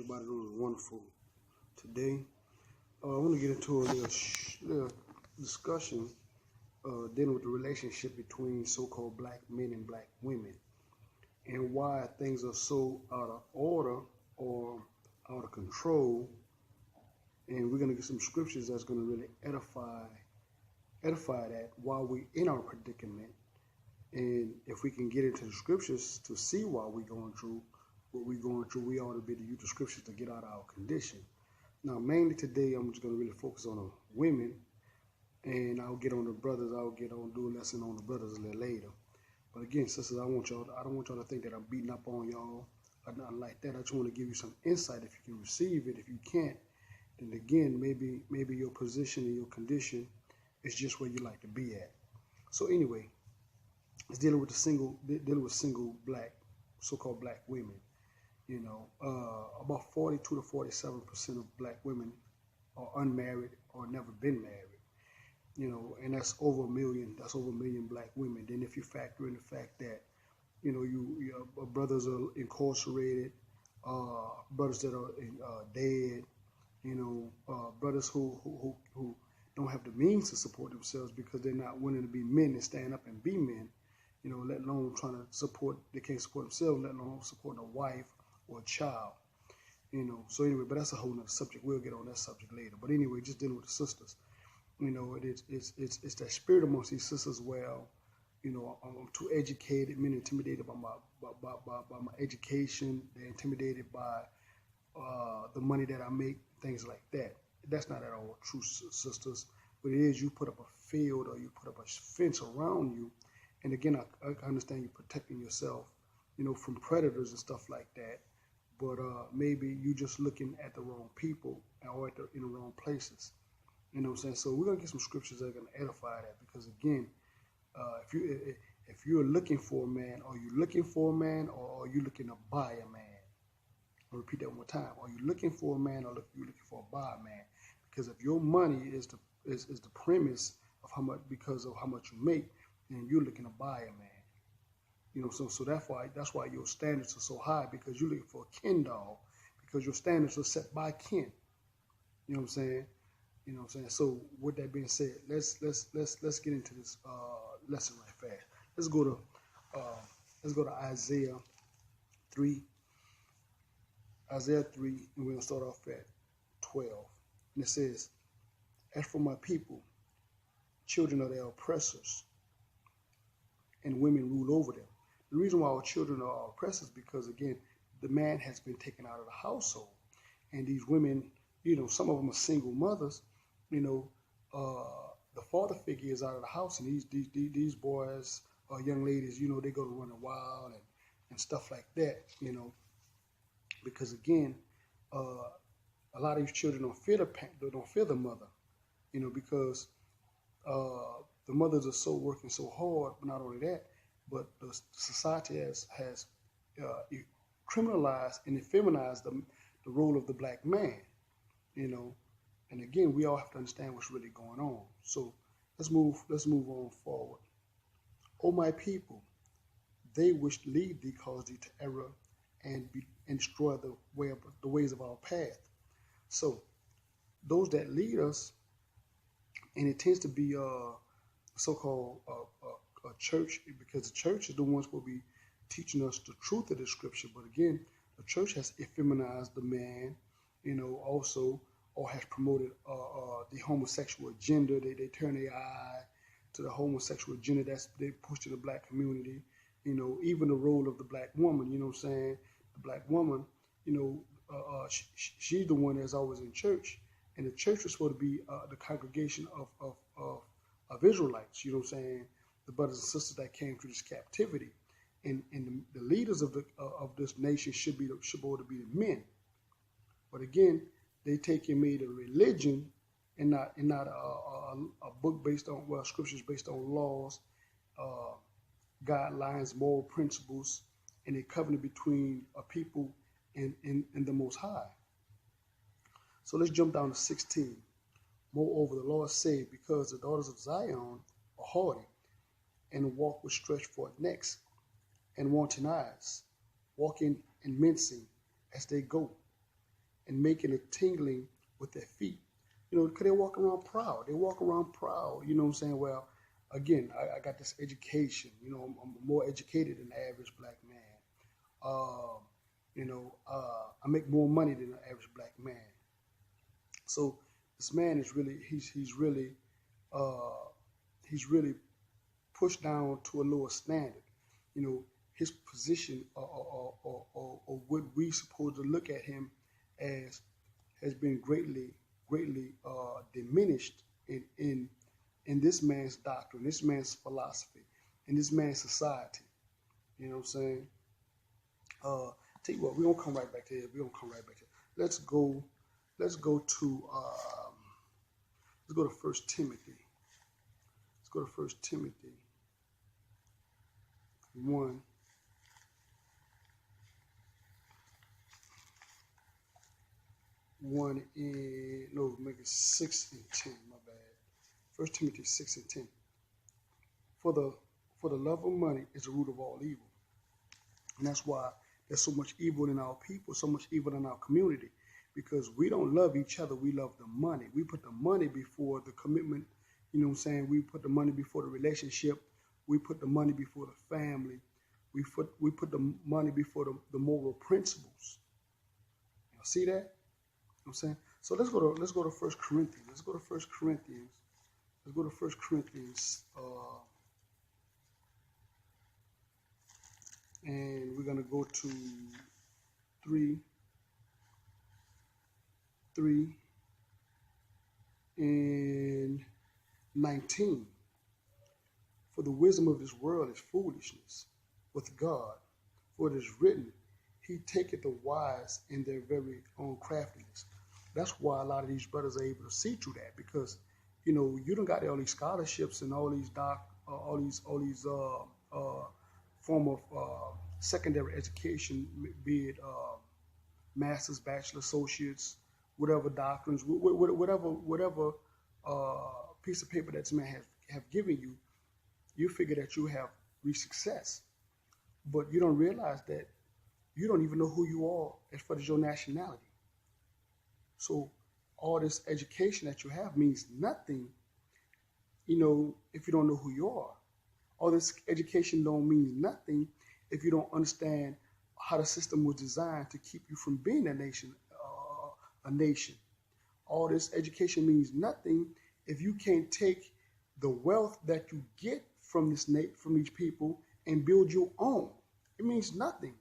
everybody doing wonderful today. I want to get into a little discussion dealing with the relationship between so-called black men and black women and why things are so out of order or out of control. And we're going to get some scriptures that's going to really edify that while we're in our predicament. And if we can get into the scriptures to see why we're going through what we're going through, we ought to be able to use the scriptures to get out of our condition. Now, mainly today, I'm just going to really focus on the women, and I'll get on the brothers. I'll get on do a lesson on the brothers a little later. But again, sisters, I don't want y'all to think that I'm beating up on y'all or nothing like that. I just want to give you some insight if you can receive it. If you can't, then again, maybe your position and your condition is just where you like to be at. So anyway, it's dealing with single black, so-called black women. You know, about 42 to 47% of black women are unmarried or never been married. You know, and that's over a million. That's over a million black women. Then if you factor in the fact that, you know, your brothers are incarcerated, brothers that are dead, you know, brothers who don't have the means to support themselves because they're not willing to be men and stand up and be men. You know, let alone trying to support, they can't support themselves, let alone support a wife or a child. You know, so anyway, but that's a whole nother subject. We'll get on that subject later. But anyway, just dealing with the sisters. You know, it's that spirit amongst these sisters where, you know, I'm too educated, men intimidated by my education, they're intimidated by the money that I make, things like that. That's not at all true, sisters. But it is, you put up a field or you put up a fence around you. And again, I understand you protecting yourself, you know, from predators and stuff like that. But maybe you just looking at the wrong people or in the wrong places. You know what I'm saying? So we're going to get some scriptures that are going to edify that. Because again, if you're looking for a man, are you looking for a man or are you looking to buy a man? I'll repeat that one more time. Are you looking for a man or are you looking for a buy a man? Because if your money is the premise of how much, because of how much you make, then you're looking to buy a man. You know, so that's why your standards are so high, because you're looking for a kin dog, because your standards are set by kin. You know what I'm saying? You know what I'm saying? So with that being said, let's get into this lesson right fast. Let's go to Isaiah 3. Isaiah 3, and we're gonna start off at 12. And it says, "As for my people, children are their oppressors, and women rule over them." The reason why our children are our oppressors is because, again, the man has been taken out of the household. And these women, you know, some of them are single mothers, you know, the father figure is out of the house. And these boys or young ladies, you know, they go to running wild and stuff like that, you know. Because, again, a lot of these children don't fear the mother, you know, because the mothers are working so hard. But not only that, but the society has criminalized and effeminized the role of the black man, you know. And again, we all have to understand what's really going on. So let's move on forward. "O my people, they which lead thee cause thee to error and destroy the ways of our path." So those that lead us, and it tends to be so-called a church, because the church is the ones who will be teaching us the truth of the scripture. But again, the church has effeminized the man, you know, also, or has promoted the homosexual agenda. They turn their eye to the homosexual agenda that's they push in the black community. You know, even the role of the black woman, you know what I'm saying? The black woman, you know, she's the one that's always in church. And the church was supposed to be the congregation of Israelites, you know what I'm saying? The brothers and sisters that came through this captivity. And the leaders of this nation should be to be the men. But again, they take and made a religion and not a book based on, well, scriptures based on laws, guidelines, moral principles, and a covenant between a people and the Most High. So let's jump down to 16. "Moreover, the Lord said, because the daughters of Zion are haughty, and walk with stretched forth necks and wanton eyes, walking and mincing as they go, and making a tingling with their feet. You know, because they walk around proud. They walk around proud. You know what I'm saying? Well, again, I got this education. You know, I'm more educated than the average black man. I make more money than the average black man. So this man is really he's really pushed down to a lower standard. You know, his position or what we supposed to look at him as has been greatly diminished in this man's doctrine, this man's philosophy, in this man's society. You know what I'm saying? Tell you what, we're gonna come right back to it. Let's go to First Timothy. Let's go to First Timothy 1. Make it 6 and 10. My bad. First Timothy 6 and 10. For the love of money is the root of all evil, and that's why there's so much evil in our people, so much evil in our community, because we don't love each other. We love the money. We put the money before the commitment. You know what I'm saying? We put the money before the relationship. We put the money before the family. We put the money before the moral principles. You see that? You know what I'm saying? So let's go to 1 Corinthians. Let's go to 1 Corinthians. And we're gonna go to 3 and 19. For the wisdom of this world is foolishness with God, for it is written, He taketh the wise in their very own craftiness. That's why a lot of these brothers are able to see through that, because you know you don't got all these scholarships and all these form of secondary education, be it masters, bachelor, associates, whatever doctrines, whatever piece of paper that this man have given you, you figure that you have reached success, but you don't realize that you don't even know who you are as far as your nationality. So all this education that you have means nothing, you know, if you don't know who you are. All this education don't mean nothing if you don't understand how the system was designed to keep you from being a nation. All this education means nothing if you can't take the wealth that you get from these people and build your own. It means nothing.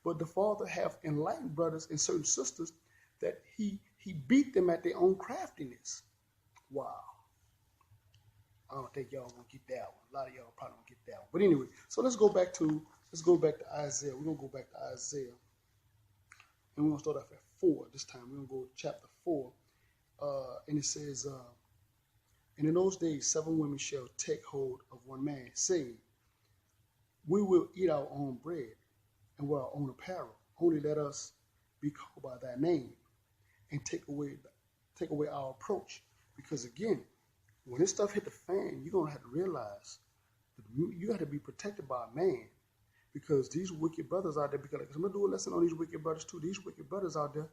But the Father have enlightened brothers and certain sisters that he beat them at their own craftiness. Wow. I don't think y'all gonna get that one. A lot of y'all probably don't get that one. But anyway, so let's go back to Isaiah. We're gonna go back to Isaiah, and we're gonna start off at 4 this time. We're gonna go to chapter 4, and it says, "And in those days 7 women shall take hold of one man, saying, We will eat our own bread and wear our own apparel. Only let us be called by thy name, and take away our approach." Because again, when this stuff hit the fan, you're gonna have to realize that you got to be protected by a man, because these wicked brothers out there. Because I'm gonna do a lesson on these wicked brothers too. These wicked brothers out there,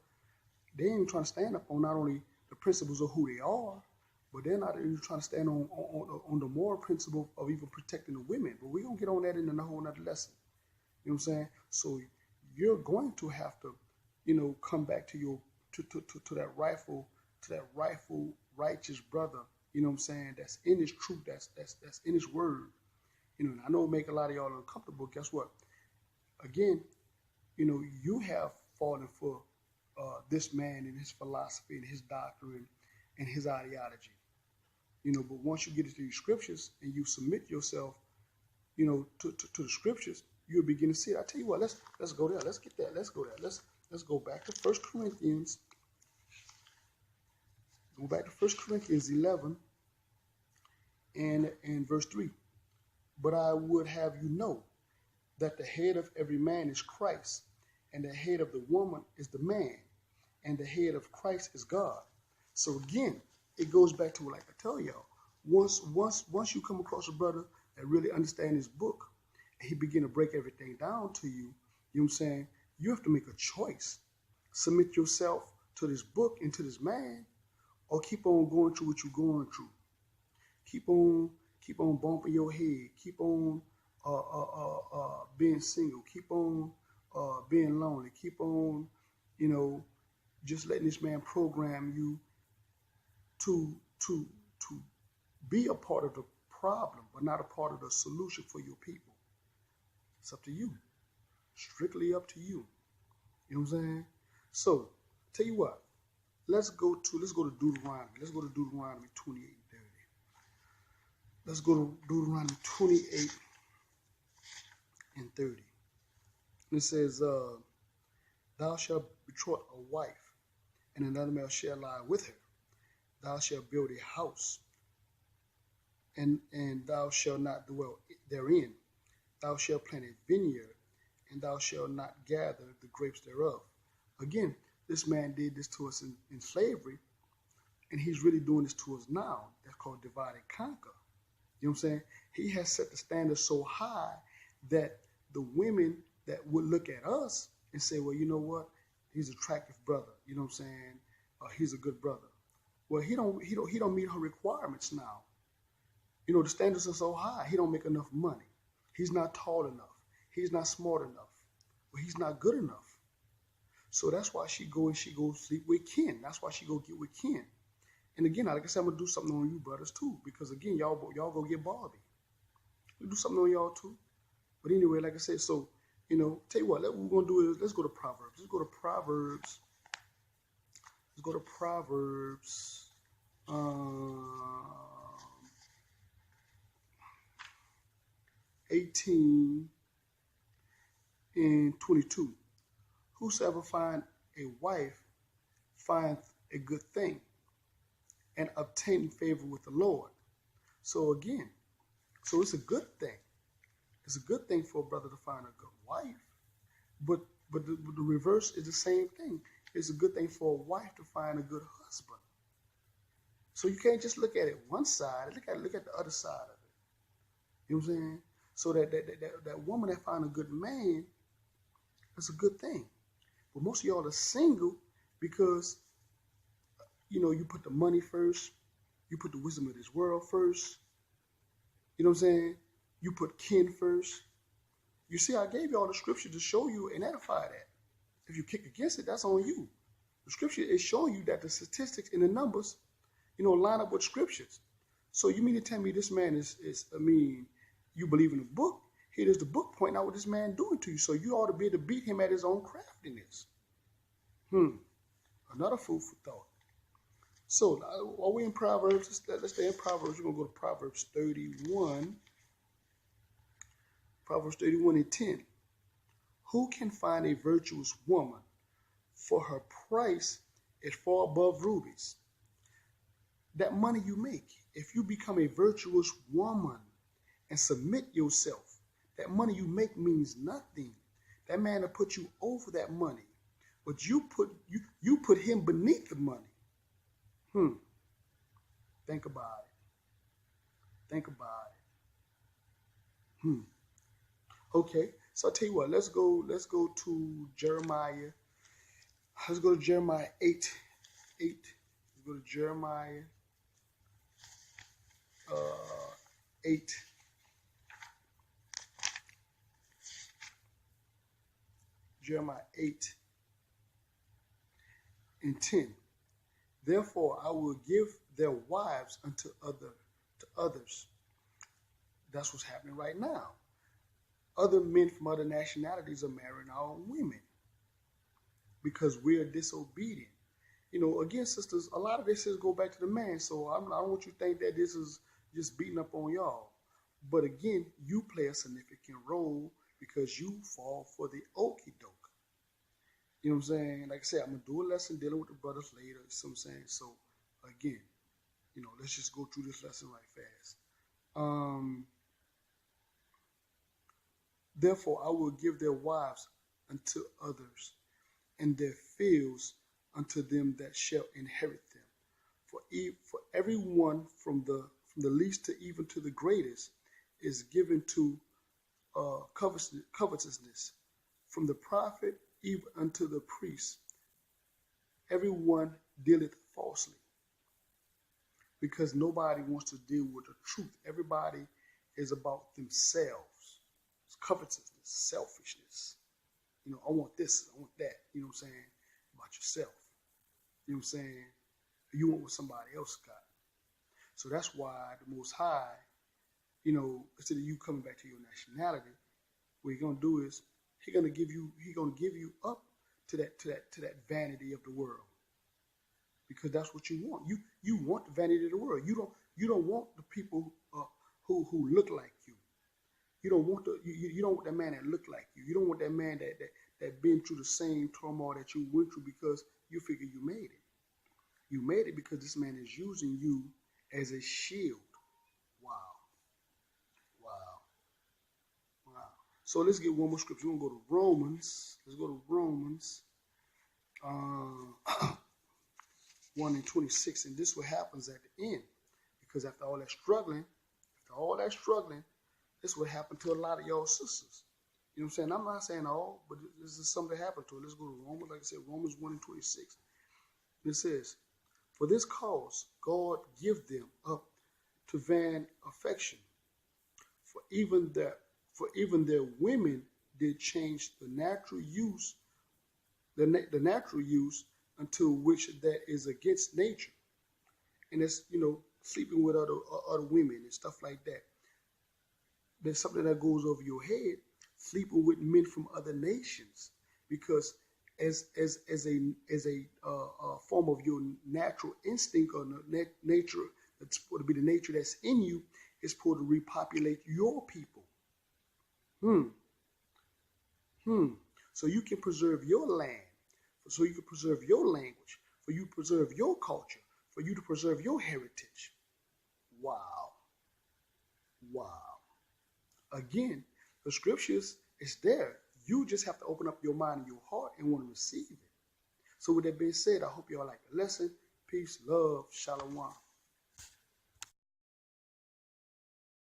they ain't even trying to stand up on not only the principles of who they are, but they're not even trying to stand on the moral principle of even protecting the women. But we're gonna get on that in a whole nother lesson. You know what I'm saying? So you're going to have to, you know, come back to your to that rightful righteous brother. You know what I'm saying? That's in his truth. That's in his word. You know, and I know it make a lot of y'all uncomfortable. Guess what? Again, you know, you have fallen for this man and his philosophy and his doctrine and his ideology. You know, but once you get into these scriptures and you submit yourself, you know, to the scriptures, you'll begin to see it. I tell you what, let's go there. Let's get that. Let's go there. Let's go back to 1 Corinthians. Go back to 1 Corinthians 11 and verse 3. "But I would have you know that the head of every man is Christ, and the head of the woman is the man, and the head of Christ is God." So again, it goes back to, like I tell y'all, once you come across a brother that really understands his book, and he begin to break everything down to you, you know what I'm saying? You have to make a choice. Submit yourself to this book and to this man, or keep on going through what you're going through. Keep on bumping your head. Keep on being single. Keep on being lonely. Keep on, just letting this man program you to be a part of the problem, but not a part of the solution for your people. It's up to you. Strictly up to you. You know what I'm saying? So, tell you what. Let's go to Deuteronomy. Let's go to Deuteronomy 28 and 30. Let's go to Deuteronomy 28 and 30. It says, thou shalt betroth a wife, and another male shall lie with her. Thou shalt build a house, and thou shalt not dwell therein. Thou shalt plant a vineyard, and thou shalt not gather the grapes thereof. Again, this man did this to us in slavery, and he's really doing this to us now. That's called divide and conquer. You know what I'm saying? He has set the standard so high that the women that would look at us and say, well, you know what? He's an attractive brother. You know what I'm saying? He's a good brother. Well, he don't meet her requirements now. The standards are so high. He don't make enough money. He's not tall enough. He's not smart enough. Well, he's not good enough. So that's why she goes sleep with Ken. That's why she go get with Ken. And again, like I said, I'm gonna do something on you brothers too, because again, y'all go get Barbie. We do something on y'all too. But anyway, like I said, so tell you what, what we're gonna do is let's go to Proverbs. Let's go to Proverbs. 18 and 22. Whosoever find a wife findeth a good thing, and obtain favor with the Lord. So again, it's a good thing. It's a good thing for a brother to find a good wife, but the reverse is the same thing. It's a good thing for a wife to find a good husband. So you can't just look at it one side. Look at the other side of it. You know what I'm saying? So that woman that found a good man, that's a good thing. But most of y'all are single because you put the money first, you put the wisdom of this world first. You know what I'm saying? You put kin first. You see, I gave you all the scripture to show you and edify that. If you kick against it, that's on you. The scripture is showing you that the statistics and the numbers, line up with scriptures. So you mean to tell me this man is you believe in the book? Here is the book pointing out what this man doing to you. So you ought to be able to beat him at his own craftiness. Another food for thought. So while we're in Proverbs, let's stay in Proverbs. We're going to go to Proverbs 31. Proverbs 31 and 10. Who can find a virtuous woman? For her price is far above rubies. That money you make, if you become a virtuous woman and submit yourself, that money you make means nothing. That man will put you over that money, but you put him beneath the money. Think about it. Okay, so I'll tell you what, let's go to Jeremiah. Let's go to Jeremiah 8. Let's go to Jeremiah 8. Jeremiah 8 and 10. Therefore, I will give their wives to others. That's what's happening right now. Other men from other nationalities are marrying our own women because we're disobedient. Again, sisters, a lot of this is go back to the man. So I don't want you to think that this is just beating up on y'all. But again, you play a significant role because you fall for the okie doke. You know what I'm saying? Like I said, I'm going to do a lesson dealing with the brothers later. You know what I'm saying? So, again, let's just go through this lesson right fast. Therefore, I will give their wives unto others, and their fields unto them that shall inherit them. For everyone from the least to even to the greatest is given to covetousness, from the prophet even unto the priest. Everyone dealeth falsely because nobody wants to deal with the truth. Everybody is about themselves. It's covetousness, selfishness. I want this, I want that. You know what I'm saying? About yourself. You know what I'm saying? You want what somebody else got. So that's why the Most High, instead of you coming back to your nationality, what He's gonna do is He's gonna give you up to that vanity of the world, because that's what you want. You want the vanity of the world. You don't want the people who look like you. You don't want you don't want that man that look like you. You don't want that man that been through the same turmoil that you went through, because you figure you made it. You made it because this man is using you as a shield. Wow. So let's get one more scripture. We're going to go to Romans. Let's go to Romans 1:26. And this is what happens at the end. Because after all that struggling, this is what happened to a lot of y'all sisters. You know what I'm saying? I'm not saying all, but this is something that happened to her. Let's go to Romans. Like I said, Romans 1:26. It says, for this cause God give them up to vain affection. For even their women did change the natural use, the natural use unto which that is against nature. And it's, sleeping with other women and stuff like that. There's something that goes over your head, sleeping with men from other nations, because as a form of your natural instinct or nature, that's supposed to be the nature that's in you, is supposed to repopulate your people. So you can preserve your land, so you can preserve your language, for you to preserve your culture, for you to preserve your heritage. Wow. Again, the scriptures is there. You just have to open up your mind and your heart and want to receive it. So with that being said, I hope you all like the lesson. Peace, love, shalom.